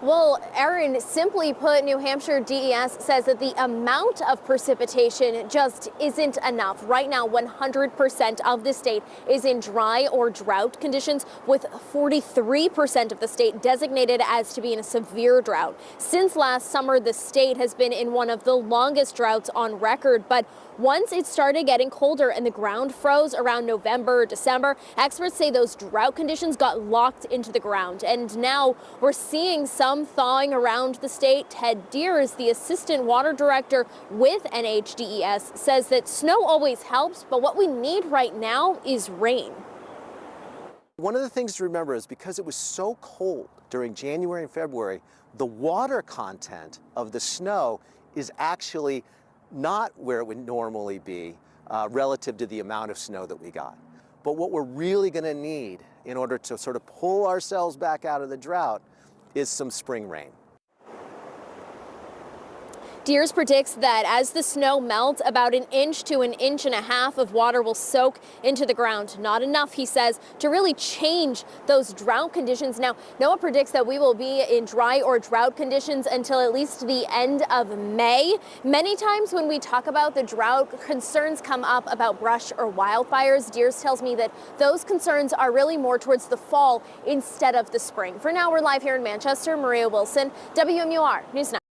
Well, Erin, simply put, New Hampshire DES says that the amount of precipitation just isn't enough. Right now, 100% of the state is in dry or drought conditions, with 43% of the state designated as to be in a severe drought. Since last summer, the state has been in one of the longest droughts on record, but once it started getting colder and the ground froze around November, December, experts say those drought conditions got locked into the ground. And now we're seeing some thawing around the state. Ted Deers, the assistant water director with NHDES, says that snow always helps, but what we need right now is rain. One of the things to remember is because it was so cold during January and February, the water content of the snow is actually not where it would normally be relative to the amount of snow that we got. But what we're really going to need in order to sort of pull ourselves back out of the drought is some spring rain. Deers predicts that as the snow melts, about 1 inch to 1.5 inches of water will soak into the ground. Not enough, he says, to really change those drought conditions. Now, NOAA predicts that we will be in dry or drought conditions until at least the end of May. Many times when we talk about the drought, concerns come up about brush or wildfires. Deers tells me that those concerns are really more towards the fall instead of the spring. For now, we're live here in Manchester. Maria Wilson, WMUR News 9.